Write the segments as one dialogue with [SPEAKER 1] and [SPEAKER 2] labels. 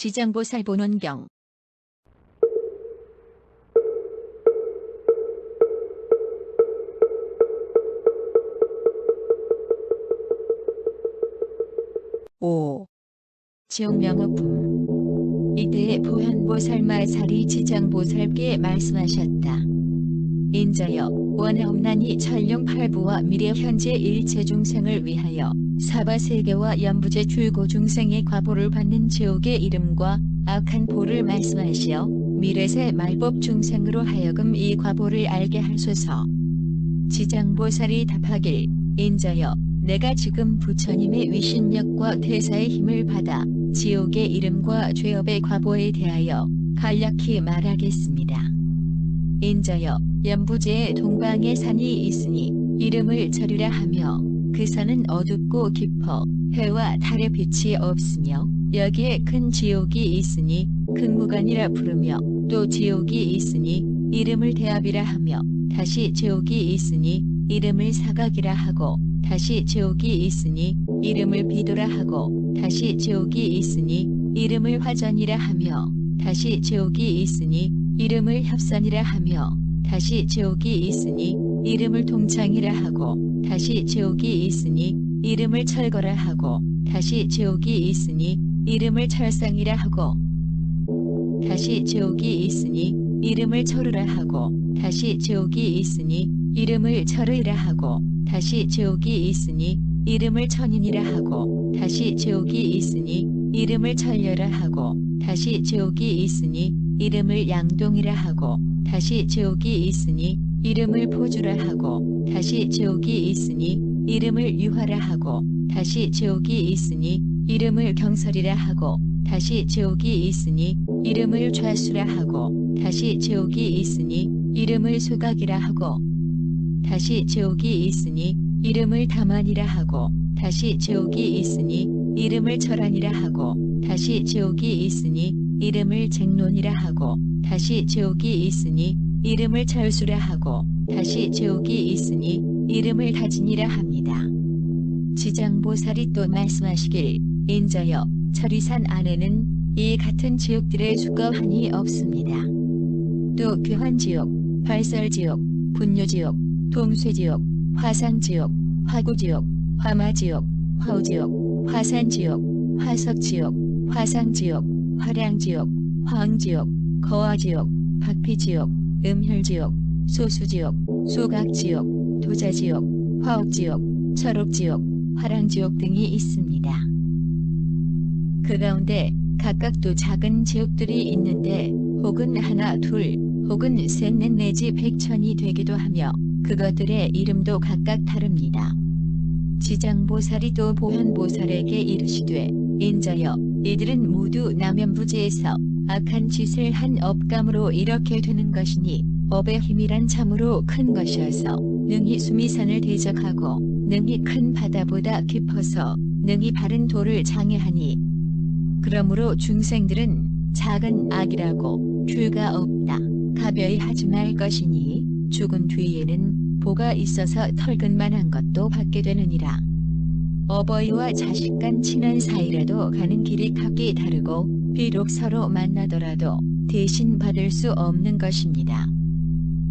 [SPEAKER 1] 지장보살 본원경. 오. 지옥명호품. 이때에 보현보살 마살이 지장보살께 말씀하셨다. 인자여, 원하옵나니 천룡팔부와 미래 현재 일체 중생을 위하여 사바세계와 연부제 줄고 중생의 과보를 받는 지옥의 이름과 악한 보를 말씀하시어 미래세 말법 중생으로 하여금 이 과보를 알게 하소서. 지장보살이 답하길, 인자여, 내가 지금 부처님의 위신력과 대사의 힘을 받아 지옥의 이름과 죄업의 과보에 대하여 간략히 말하겠습니다. 인자여, 연부제에 동방에 산이 있으니 이름을 절이라 하며 그 산은 어둡고 깊어 해와 달의 빛이 없으며 여기에 큰 지옥이 있으니 극무간이라 부르며 또 지옥이 있으니 이름을 대압이라 하며 다시 지옥이 있으니 이름을 사각이라 하고 다시 지옥이 있으니 이름을 비도라 하고 다시 지옥이 있으니 이름을 화전이라 하며 다시 지옥이 있으니 이름을 협선이라 하며 다시 지옥이 있으니 이름을 동창이라 하고 다시 지옥이 있으니 이름을 철거라 하고 다시 지옥이 있으니 이름을 철상이라 하고 다시 지옥이 있으니 이름을 철우라 하고 다시 지옥이 있으니 이름을 철의라 하고 다시 지옥이 있으니 이름을 천인이라 하고 다시 지옥이 있으니 이름을 천려라 하고 다시 지옥이 있으니 이름을 양동이라 하고 다시 지옥이 있으니 이름을 포주라 하고 다시 지옥이 있으니 이름을 유화라 하고 다시 지옥이 있으니 이름을 경설이라 하고 다시 지옥이 있으니 이름을 좌수라 하고 다시 지옥이 있으니 이름을 소각이라 하고 다시 지옥이 있으니 이름을 다만이라 하고 다시 지옥이 있으니 이름을 절안이라 하고 다시 지옥이 있으니 이름을 쟁론이라 하고 다시 지옥이 있으니 이름을 철수라 하고 다시 지옥이 있으니 이름을 다진이라 합니다. 지장보살이 또 말씀하시길, 인자여, 철이산 안에는 이 같은 지옥들의 수가 한이 없습니다. 또 귀환지옥, 발설지옥, 분뇨지옥, 동쇠지옥, 화상지옥, 화구지옥, 화마지옥, 화우지옥, 화산지옥, 화석지옥, 화상지옥, 화량지옥, 화응지옥, 거화지옥, 박피지옥, 음혈지옥, 소수지옥, 소각지옥, 도자지옥, 화옥지옥, 철옥지옥, 화랑지옥 등이 있습니다. 그 가운데 각각 또 작은 지옥들이 있는데 혹은 하나 둘 혹은 셋넷 내지 백천이 되기도 하며 그것들의 이름도 각각 다릅니다. 지장보살이 또 보현보살에게 이르시되, 인자여, 이들은 모두 남연부제에서 악한 짓을 한 업감으로 이렇게 되는 것이니 업의 힘이란 참으로 큰 것이어서 능히 수미산을 대적하고 능히 큰 바다보다 깊어서 능히 바른 도를 장애하니 그러므로 중생들은 작은 악이라고 죄가 없다 가벼이 하지 말 것이니 죽은 뒤에는 보가 있어서 털근만한 것도 받게 되느니라. 어버이와 자식 간 친한 사이라도 가는 길이 각기 다르고 비록 서로 만나더라도 대신 받을 수 없는 것입니다.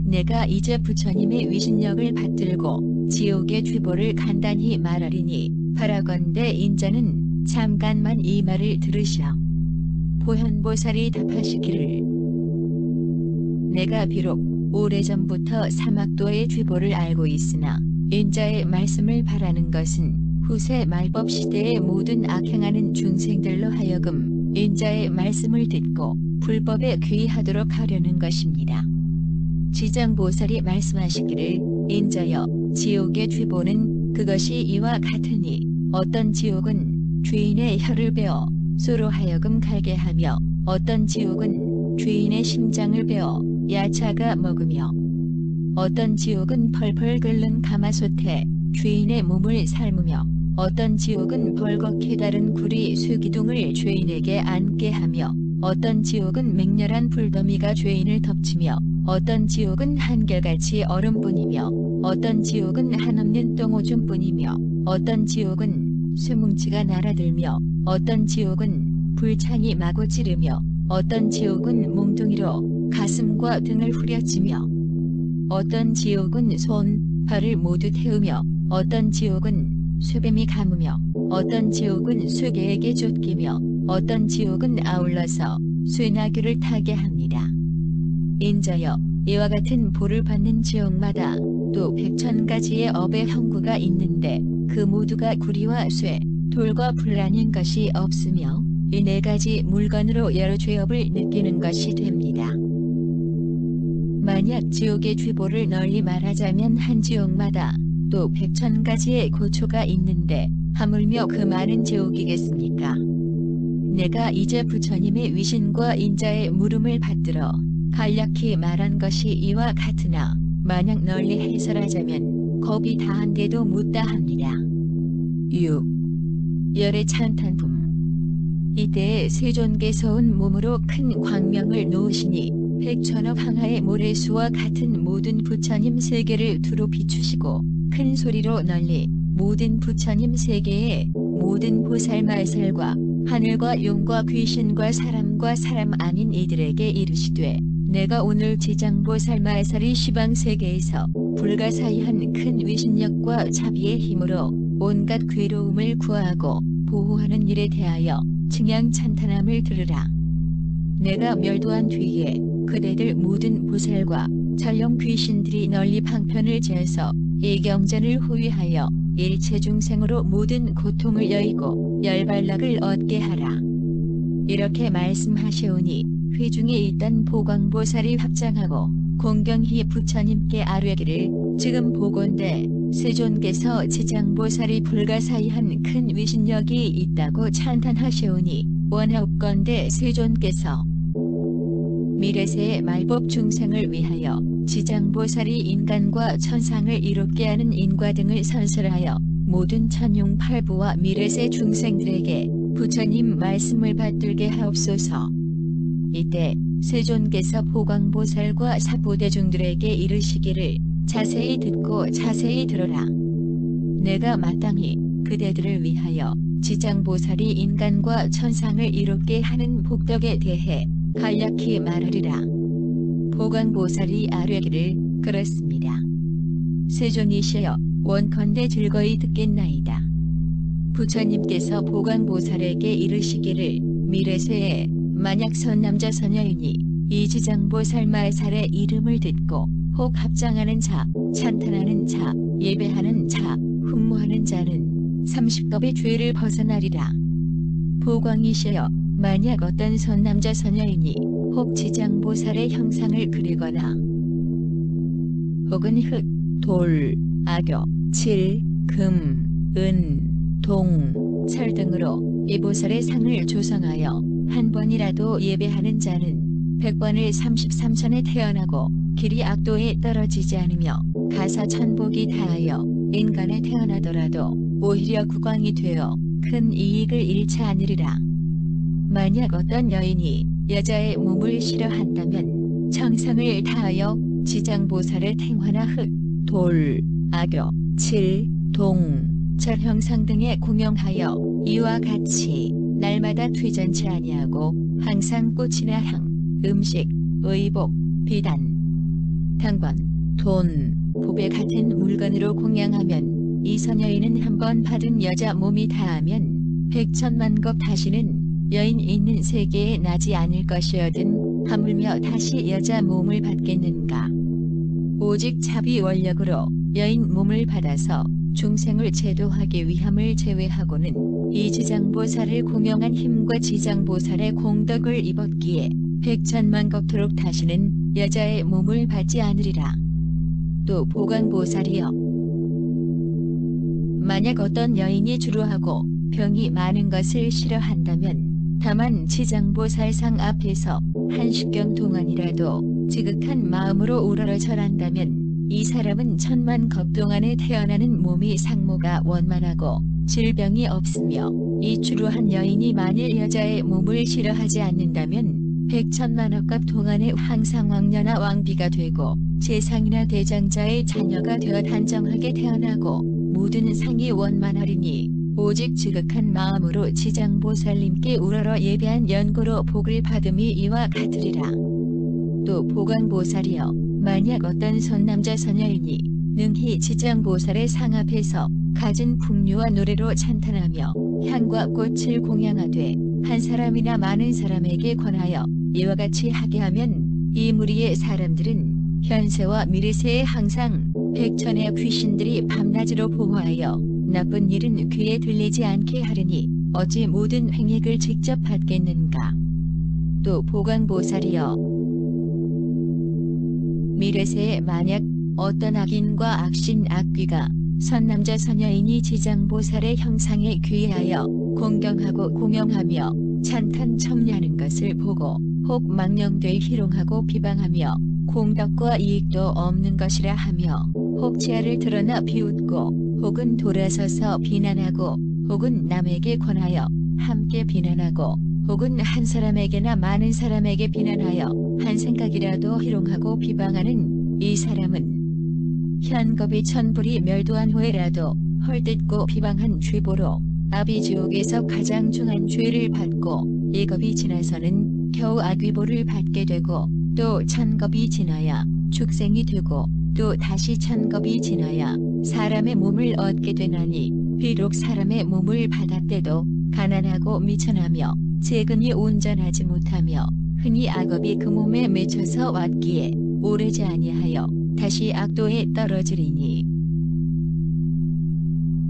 [SPEAKER 1] 내가 이제 부처님의 위신력을 받들고 지옥의 죄보를 간단히 말하리니 바라건대 인자는 잠깐만 이 말을 들으시오. 보현보살이 답하시기를, 내가 비록 오래전부터 사막도의 죄보를 알고 있으나 인자의 말씀을 바라는 것은 후세 말법 시대의 모든 악행하는 중생들로 하여금 인자의 말씀을 듣고 불법에 귀하도록 하려는 것입니다. 지장보살이 말씀하시기를, 인자여, 지옥의 죄보는 그것이 이와 같으니 어떤 지옥은 죄인의 혀를 베어 소로 하여금 갈게 하며 어떤 지옥은 죄인의 심장을 베어 야차가 먹으며 어떤 지옥은 펄펄 끓는 가마솥에 죄인의 몸을 삶으며 어떤 지옥은 벌겋게 다른 구리 쇠기둥을 죄인에게 앉게 하며 어떤 지옥은 맹렬한 불더미가 죄인을 덮치며 어떤 지옥은 한결같이 얼음뿐이며 어떤 지옥은 한없는 똥오줌뿐이며 어떤 지옥은 쇠뭉치가 날아들며 어떤 지옥은 불창이 마구 찌르며 어떤 지옥은 몽둥이로 가슴과 등을 후려치며 어떤 지옥은 손, 발을 모두 태우며 어떤 지옥은 쇠뱀이 감으며 어떤 지옥은 쇠개에게 쫓기며 어떤 지옥은 아울러서 쇠나귀를 타게 합니다. 인자여, 이와 같은 보를 받는 지옥마다 또 100,000가지의 업의 형구가 있는데 그 모두가 구리와 쇠, 돌과 불 아닌 것이 없으며 이 4가지 물건으로 여러 죄업을 느끼는 것이 됩니다. 만약 지옥의 죄보를 널리 말하자면 한 지옥마다 또 100,000가지의 고초가 있는데 하물며 그 많은 지옥이겠습니까? 내가 이제 부처님의 위신과 인자의 물음을 받들어 간략히 말한 것이 이와 같으나 만약 널리 해설하자면 겁이 다한데도 묻다 합니다. 6. 열의 찬탄품. 이때에 세존께서 온 몸으로 큰 광명을 놓으시니 백천억 항하의 모래수와 같은 모든 부처님 세계를 두루 비추시고 큰 소리로 널리 모든 부처님 세계의 모든 보살말살과 하늘과 용과 귀신과 사람과 사람 아닌 이들에게 이르시되 내가 오늘 지장보살말살이 시방세계에서 불가사의한 큰 위신력과 자비의 힘으로 온갖 괴로움을 구하고 보호하는 일에 대하여 증양 찬탄함을 들으라. 내가 멸도한 뒤에 그대들 모든 보살과 전령 귀신들이 널리 방편을 지어서 이 경전을 호위하여 일체 중생으로 모든 고통을 여의고 열발락을 얻게 하라. 이렇게 말씀하시오니 회중에 있던 보광보살이 합장하고 공경히 부처님께 아뢰기를 지금 보건대 세존께서 지장보살이 불가사의한 큰 위신력이 있다고 찬탄하시오니 원하옵건대 세존께서 미래세의 말법 중생을 위하여 지장보살이 인간과 천상을 이롭게 하는 인과 등을 선설하여 모든 천용팔부와 미래세 중생들에게 부처님 말씀을 받들게 하옵소서. 이때 세존께서 보광보살과 사보대중들에게 이르시기를 자세히 듣고 자세히 들어라. 내가 마땅히 그대들을 위하여 지장보살이 인간과 천상을 이롭게 하는 복덕에 대해 간략히 말하리라. 보광보살이 아뢰기를 그렇습니다. 세존이시여 원컨대 즐거이 듣겠나이다. 부처님께서 보광보살에게 이르시기를 미래세에 만약 선남자 선여인이 이 지장보살 말살의 이름을 듣고 혹 합장하는 자, 찬탄하는 자, 예배하는 자, 흠모하는 자는 30겁의 죄를 벗어나리라. 보광이시여 만약 어떤 선남자 선여인이 혹 지장보살의 형상을 그리거나 혹은 흙, 돌, 악교, 칠, 금, 은, 동, 철 등으로 이 보살의 상을 조성하여 한 번이라도 예배하는 자는 100번을 33천에 태어나고 길이 악도에 떨어지지 않으며 가사천복이 다하여 인간에 태어나더라도 오히려 국왕이 되어 큰 이익을 잃지 않으리라. 만약 어떤 여인이 여자의 몸을 싫어한다면 정성을 다하여 지장보살의 탱화나 흙, 돌, 악교, 칠, 동, 절 형상 등에 공용하여 이와 같이 날마다 퇴전치 아니하고 항상 꽃이나 향, 음식, 의복, 비단, 당번, 돈, 보배 같은 물건으로 공양하면 이 선여인은 한번 받은 여자 몸이 다하면 100,000,000겁 다시는 여인 있는 세계에 나지 않을 것이어든 하물며 다시 여자 몸을 받겠는가. 오직 자비 원력으로 여인 몸을 받아서 중생을 제도하기 위함을 제외하고는 이 지장보살을 공용한 힘과 지장보살의 공덕을 입었기에 100,000,000겁토록 다시는 여자의 몸을 받지 않으리라. 또 보광보살이여 만약 어떤 여인이 주루하고 병이 많은 것을 싫어한다면 다만 지장보살상 앞에서 한식경 동안이라도 지극한 마음으로 우러러 절한다면 이 사람은 10,000,000겁 동안에 태어나는 몸이 상모가 원만하고 질병이 없으며 이 주루한 여인이 만일 여자의 몸을 싫어하지 않는다면 100,000,000억갑 동안에 항상 왕녀나 왕비가 되고 재상이나 대장자의 자녀가 되어 단정하게 태어나고 모든 상이 원만하리니 오직 지극한 마음으로 지장보살님께 우러러 예배한 연고로 복을 받음이 이와 같으리라. 또 보광보살이여, 만약 어떤 선남자 선녀이니 능히 지장보살의 상 앞에서 갖은 풍류와 노래로 찬탄하며 향과 꽃을 공양하되 한 사람이나 많은 사람에게 권하여 이와 같이 하게 하면 이 무리의 사람들은 현세와 미래세에 항상 백천의 귀신들이 밤낮으로 보호하여 나쁜 일은 귀에 들리지 않게 하리니 어찌 모든 횡액을 직접 받겠는가. 또 보광보살이여, 미래세에 만약 어떤 악인과 악신 악귀가 선남자 선녀인이 지장보살의 형상에 귀하여 공경하고 공영하며 찬탄 첨례하는 것을 보고 혹 망령되이 희롱하고 비방하며 공덕과 이익도 없는 것이라 하며 혹 치아를 드러나 비웃고 혹은 돌아서서 비난하고 혹은 남에게 권하여 함께 비난하고 혹은 한 사람에게나 많은 사람에게 비난하여 한 생각이라도 희롱하고 비방하는 이 사람은 현겁이 천불이 멸도한 후에라도 헐뜯고 비방한 죄보로 아비지옥에서 가장 중한 죄를 받고 이 겁이 지나서는 겨우 악귀보를 받게 되고 또 천겁이 지나야 축생이 되고 또 다시 천겁이 지나야 사람의 몸을 얻게 되나니 비록 사람의 몸을 받았대도 가난하고 미천하며 재근이 온전하지 못하며 흔히 악업이 그 몸에 맺혀서 왔기에 오래지 아니하여 다시 악도에 떨어지리니.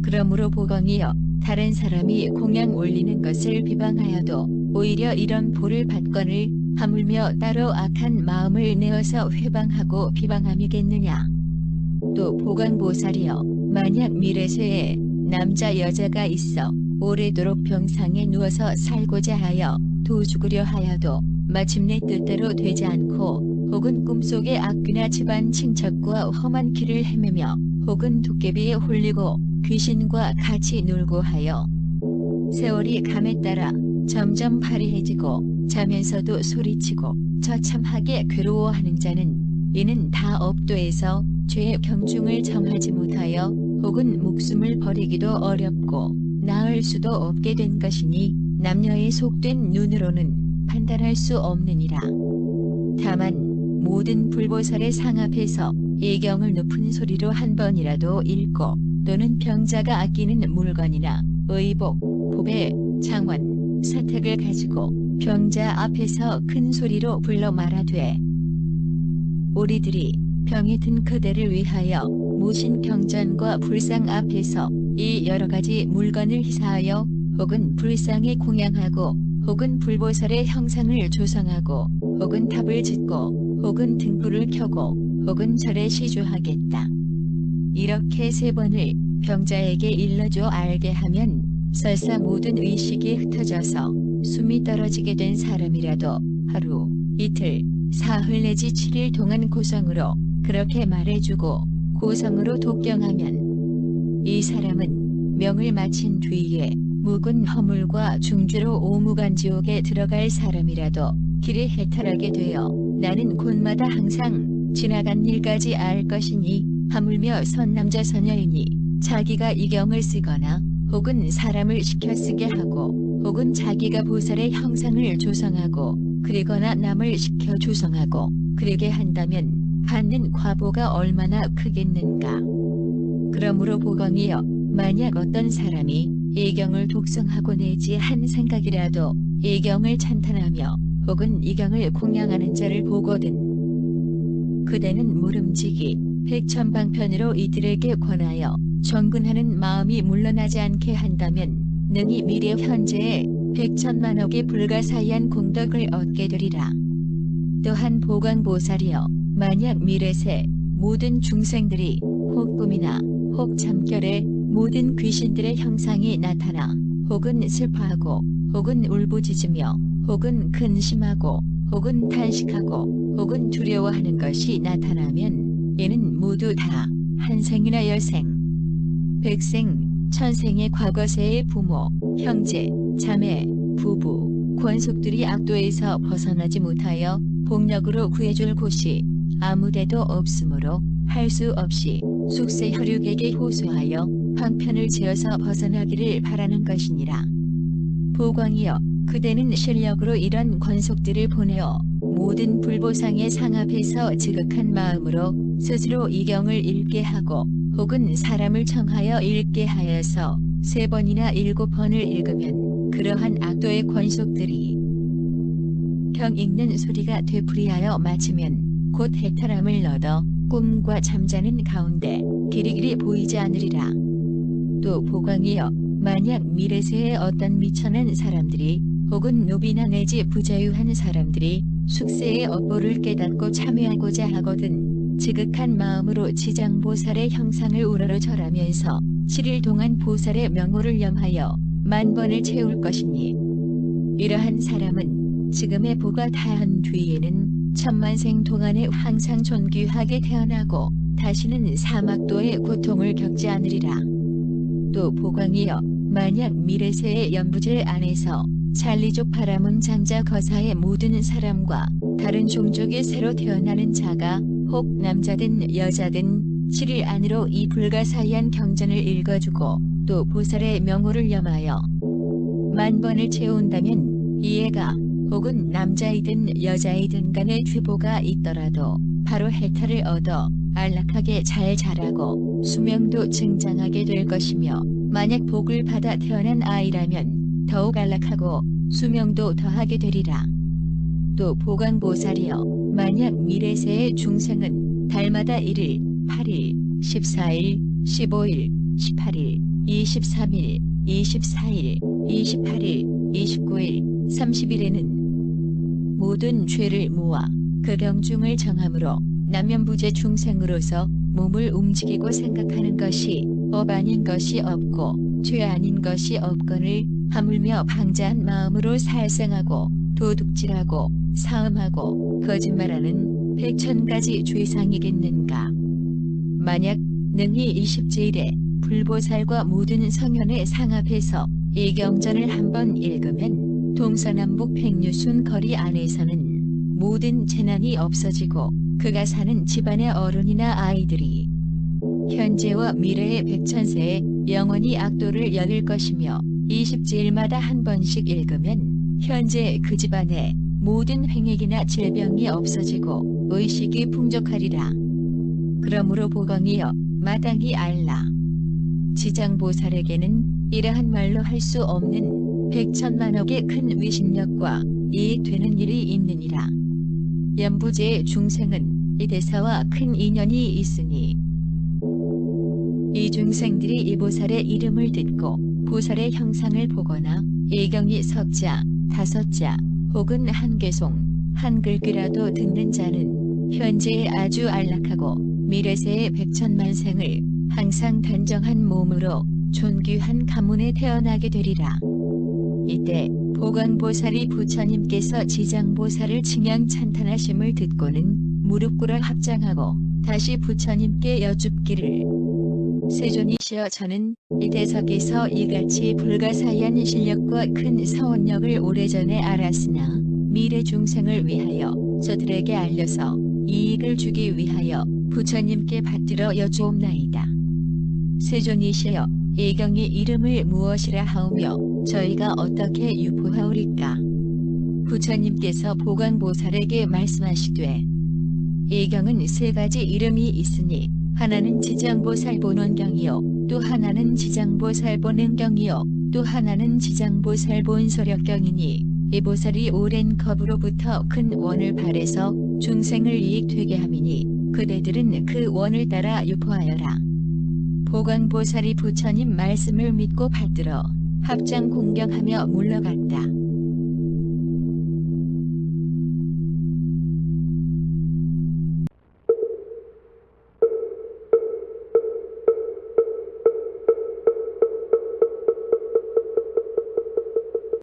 [SPEAKER 1] 그러므로 보광이여, 다른 사람이 공양 올리는 것을 비방하여도 오히려 이런 보를 받거늘 하물며 따로 악한 마음을 내어서 회방하고 비방함이겠느냐. 또 보광보살이여, 만약 미래세에 남자 여자가 있어 오래도록 병상에 누워서 살고자 하여 도죽으려 하여도 마침내 뜻대로 되지 않고 혹은 꿈속에 악귀나 집안 친척과 험한 길을 헤매며 혹은 도깨비에 홀리고 귀신과 같이 놀고 하여 세월이 감에 따라 점점 파리해지고 자면서도 소리치고 처참하게 괴로워하는 자는 이는 다 업도에서 죄의 경중을 정하지 못하여 혹은 목숨을 버리기도 어렵고 나을 수도 없게 된 것이니 남녀에 속된 눈으로는 판단할 수 없느니라. 다만 모든 불보살의 상 앞에서 예경을 높은 소리로 한 번이라도 읽고 또는 병자가 아끼는 물건이나 의복, 보배, 장원, 사택을 가지고 병자 앞에서 큰 소리로 불러 말하되 우리들이 병이 든 그대를 위하여 모신 경전과 불상 앞에서 이 여러가지 물건을 희사하여 혹은 불상에 공양하고 혹은 불보살의 형상을 조성하고 혹은 탑을 짓고 혹은 등불을 켜고 혹은 절에 시주하겠다. 이렇게 3번을 병자에게 일러줘 알게 하면 설사 모든 의식이 흩어져서 숨이 떨어지게 된 사람이라도 하루, 이틀, 사흘 내지 7일 동안 고성으로 그렇게 말해주고 고성으로 독경하면 이 사람은 명을 마친 뒤에 묵은 허물과 중죄로 오무간지옥에 들어갈 사람이라도 길에 해탈하게 되어 나는 곳마다 항상 지나간 일까지 알 것이니 하물며 선남자 선녀이니 자기가 이경을 쓰거나 혹은 사람을 시켜 쓰게 하고 혹은 자기가 보살의 형상을 조성하고 그리거나 남을 시켜 조성하고 그러게 한다면 받는 과보가 얼마나 크겠는가. 그러므로 보광이여, 만약 어떤 사람이 예경을 독성하고 내지 한 생각이라도 예경을 찬탄하며 혹은 이경을 공양하는 자를 보거든 그대는 모름지기 백천방편으로 이들에게 권하여 정근하는 마음이 물러나지 않게 한다면 능히 미래 현재에 백천만억의 불가사의한 공덕을 얻게 되리라. 또한 보광보살이여, 만약 미래세 모든 중생들이 혹 꿈이나 혹 잠결에 모든 귀신들의 형상이 나타나 혹은 슬퍼하고 혹은 울부짖으며 혹은 근심하고 혹은 탄식하고 혹은 두려워하는 것이 나타나면 이는 모두 다 한생이나 열생, 백생, 천생의 과거세의 부모, 형제, 자매, 부부, 권속들이 악도에서 벗어나지 못하여 복력으로 구해줄 곳이 아무데도 없으므로 할 수 없이 숙세 혈육에게 호소하여 방편을 지어서 벗어나기를 바라는 것이니라. 보광이여, 그대는 실력으로 이런 권속들을 보내어 모든 불보상의 상 앞에서 지극한 마음으로 스스로 이 경을 읽게 하고 혹은 사람을 청하여 읽게 하여서 3번이나 7번을 읽으면 그러한 악도의 권속들이 경 읽는 소리가 되풀이하여 마치면 곧 해탈함을 얻어 꿈과 잠자는 가운데 길이 보이지 않으리라. 또 보광이여, 만약 미래세에 어떤 미천한 사람들이 혹은 노비나 내지 부자유한 사람들이 숙세의 업보를 깨닫고 참여하고자 하거든 지극한 마음으로 지장보살의 형상을 우러러 절하면서 7일 동안 보살의 명호를 염하여 10,000번을 채울 것이니, 이러한 사람은 지금의 보가 다한 뒤에는 천만생 동안에 항상 존귀하게 태어나고 다시는 사막도의 고통을 겪지 않으리라. 또 보광이여, 만약 미래세의 연부질 안에서 찰리족 바라문 장자 거사의 모든 사람과 다른 종족에 새로 태어나는 자가 혹 남자든 여자든 7일 안으로 이 불가사의한 경전을 읽어주고 또 보살의 명호를 염하여 10,000번을 채운다면 이해가 혹은 남자이든 여자이든 간의 죄보가 있더라도 바로 해탈을 얻어 안락하게 잘 자라고 수명도 증장하게 될 것이며, 만약 복을 받아 태어난 아이라면 더욱 안락하고 수명도 더하게 되리라. 또 보광보살이여, 만약 미래세의 중생은 달마다 1일, 8일, 14일, 15일, 18일, 23일, 24일, 28일, 29일, 30일에는 모든 죄를 모아 그 경중을 정함으로 남연부재 중생으로서 몸을 움직이고 생각하는 것이 업 아닌 것이 없고 죄 아닌 것이 없거늘 하물며 방자한 마음으로 살생하고 도둑질하고 사음하고 거짓말하는 100,000가지 죄상이겠는가. 만약 능히 20제일에 불보살과 모든 성현의 상 앞에서 이 경전을 한번 읽으면 동서남북 백류순 거리 안에서는 모든 재난이 없어지고 그가 사는 집안의 어른이나 아이들이 현재와 미래의 백천세에 영원히 악도를 열릴 것이며, 20제일마다 한 번씩 읽으면 현재 그 집안의 모든 횡액이나 질병이 없어지고 의식이 풍족하리라. 그러므로 보광이여, 마땅히 알라. 지장보살에게는 이러한 말로 할 수 없는 100,000,000억의 큰 위신력과 이익되는 일이 있느니라. 연부제의 중생은 이 대사와 큰 인연이 있으니, 이 중생들이 이 보살의 이름을 듣고 보살의 형상을 보거나 예경이 석자, 5자 혹은 한 개송, 한 글귀라도 듣는 자는 현재의 아주 안락하고 미래세의 100,000,000생을 항상 단정한 몸으로 존귀한 가문에 태어나게 되리라. 이때 보광보살이 부처님께서 지장보살을 칭양 찬탄하심을 듣고는 무릎 꿇어 합장하고 다시 부처님께 여쭙기를, 세존이시여, 저는 이 대석에서 이같이 불가사의한 실력과 큰 사원력을 오래전에 알았으나 미래 중생을 위하여 저들에게 알려서 이익을 주기 위하여 부처님께 받들어 여쭈옵나이다. 세존이시여, 이 경의 이름을 무엇이라 하오며 저희가 어떻게 유포하오리까? 부처님께서 보광보살에게 말씀하시되, 이 경은 3가지 이름이 있으니 하나는 지장보살본원경이요, 또 하나는 지장보살본행경이요, 또 하나는 지장보살본소력경이니 이 보살이 오랜 겁으로부터 큰 원을 발해서 중생을 이익되게 함이니 그대들은 그 원을 따라 유포하여라. 보광보살이 부처님 말씀을 믿고 받들어 합장 공경하며 물러갔다.